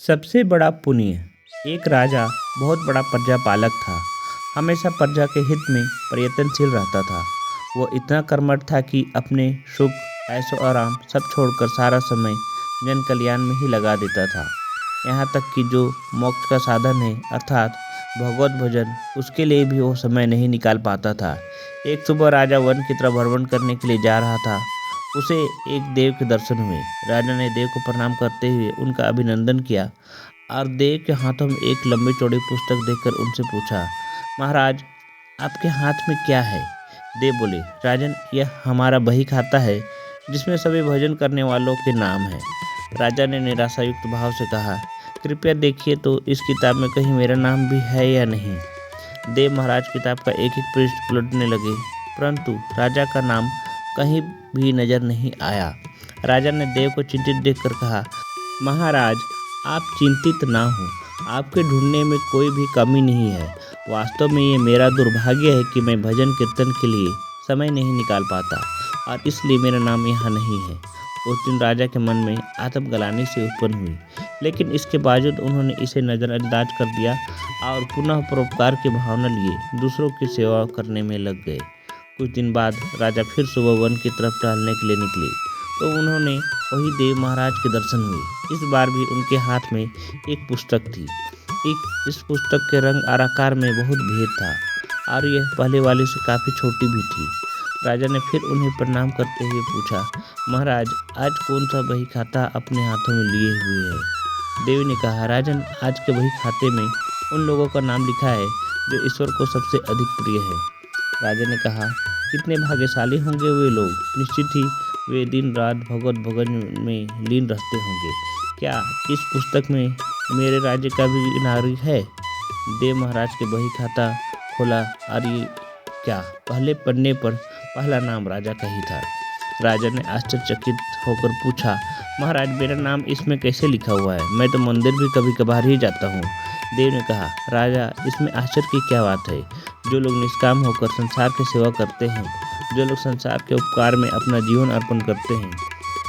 सबसे बड़ा पुण्य। एक राजा बहुत बड़ा प्रजा पालक था। हमेशा प्रजा के हित में प्रयत्नशील रहता था। वो इतना कर्मठ था कि अपने सुख, ऐशो आराम सब छोड़कर सारा समय जन कल्याण में ही लगा देता था। यहाँ तक कि जो मोक्ष का साधन है अर्थात भगवत भजन, उसके लिए भी वो समय नहीं निकाल पाता था। एक सुबह राजा वन की तरफ भ्रमण करने के लिए जा रहा था। उसे एक देव के दर्शन हुए। राजा ने देव को प्रणाम करते हुए उनका अभिनंदन किया और देव के हाथों में एक लंबी चौड़ी पुस्तक देखकर उनसे पूछा, महाराज, आपके हाथ में क्या है? देव बोले, राजन, यह हमारा बही खाता है जिसमें सभी भजन करने वालों के नाम हैं। राजा ने निराशायुक्त भाव से कहा, कृपया देखिए तो इस किताब में कहीं मेरा नाम भी है या नहीं। देव महाराज किताब का एक एक पृष्ठ पलटने लगे, परंतु राजा का नाम कहीं भी नजर नहीं आया। राजा ने देव को चिंतित देखकर कहा, महाराज, आप चिंतित ना हो, आपके ढूंढने में कोई भी कमी नहीं है। वास्तव में ये मेरा दुर्भाग्य है कि मैं भजन कीर्तन के लिए समय नहीं निकाल पाता और इसलिए मेरा नाम यहाँ नहीं है। उस दिन राजा के मन में आत्मग्लानि से उत्पन्न हुई, लेकिन इसके बावजूद उन्होंने इसे नज़रअंदाज कर दिया और पुनः परोपकार की भावना लिए दूसरों की सेवा करने में लग गए। कुछ दिन बाद राजा फिर सुबह वन की तरफ टहलने के लिए निकले तो उन्होंने वही देव महाराज के दर्शन हुए। इस बार भी उनके हाथ में एक पुस्तक थी। इस पुस्तक के रंग और आकार में बहुत भेद था और यह पहले वाले से काफ़ी छोटी भी थी। राजा ने फिर उन्हें प्रणाम करते हुए पूछा, महाराज, आज कौन सा बही खाता अपने हाथों में लिए हुए है? देव ने कहा, राजन, आज के बही खाते में उन लोगों का नाम लिखा है जो ईश्वर को सबसे अधिक प्रिय है। राजा ने कहा, कितने भाग्यशाली होंगे वे लोग, निश्चित ही वे दिन रात भगवत भजन में लीन रहते होंगे। क्या इस पुस्तक में मेरे राज्य का भी नागरिक है? देव महाराज के बही खाता खोला और ये क्या, पहले पन्ने पर पहला नाम राजा का ही था। राजा ने आश्चर्यचकित होकर पूछा, महाराज, मेरा नाम इसमें कैसे लिखा हुआ है? मैं तो मंदिर भी कभी कभार ही जाता हूँ। देव ने कहा, राजा, इसमें आश्चर्य की क्या बात है? जो लोग निष्काम होकर संसार की सेवा करते हैं, जो लोग संसार के उपकार में अपना जीवन अर्पण करते हैं,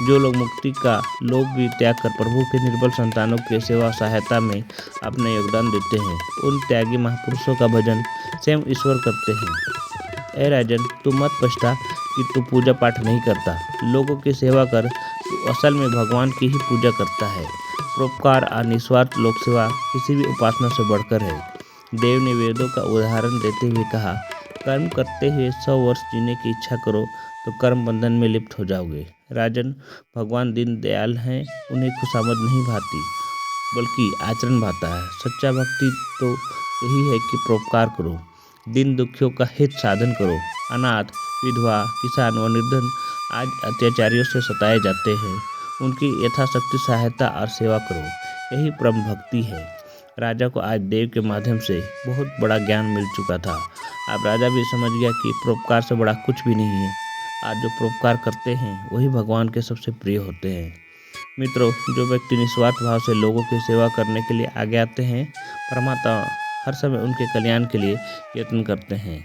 जो लोग मुक्ति का लोभ भी त्याग कर प्रभु के निर्बल संतानों की सेवा सहायता में अपना योगदान देते हैं, उन त्यागी महापुरुषों का भजन स्वयं ईश्वर करते हैं। ए राजन, तू मत पछता कि तू पूजा पाठ नहीं करता। लोगों की सेवा कर, तू असल में भगवान की ही पूजा करता है। परोपकार और निस्वार्थ लोक सेवा किसी भी उपासना से बढ़कर है। देव ने वेदों का उदाहरण देते हुए कहा, कर्म करते हुए 100 वर्ष जीने की इच्छा करो तो कर्म बंधन में लिप्त हो जाओगे। राजन, भगवान दीन दयाल हैं, उन्हें खुशामद नहीं भाती बल्कि आचरण भाता है। सच्चा भक्ति तो यही है कि परोपकार करो, दीन दुखियों का हित साधन करो। अनाथ, विधवा, किसान व निर्धन आज अत्याचारियों से सताए जाते हैं, उनकी यथाशक्ति सहायता और सेवा करो। यही परम भक्ति है। राजा को आज देव के माध्यम से बहुत बड़ा ज्ञान मिल चुका था। अब राजा भी समझ गया कि परोपकार से बड़ा कुछ भी नहीं है और जो परोपकार करते हैं वही भगवान के सबसे प्रिय होते हैं। मित्रों, जो व्यक्ति निस्वार्थ भाव से लोगों की सेवा करने के लिए आगे आते हैं, परमात्मा हर समय उनके कल्याण के लिए यत्न करते हैं।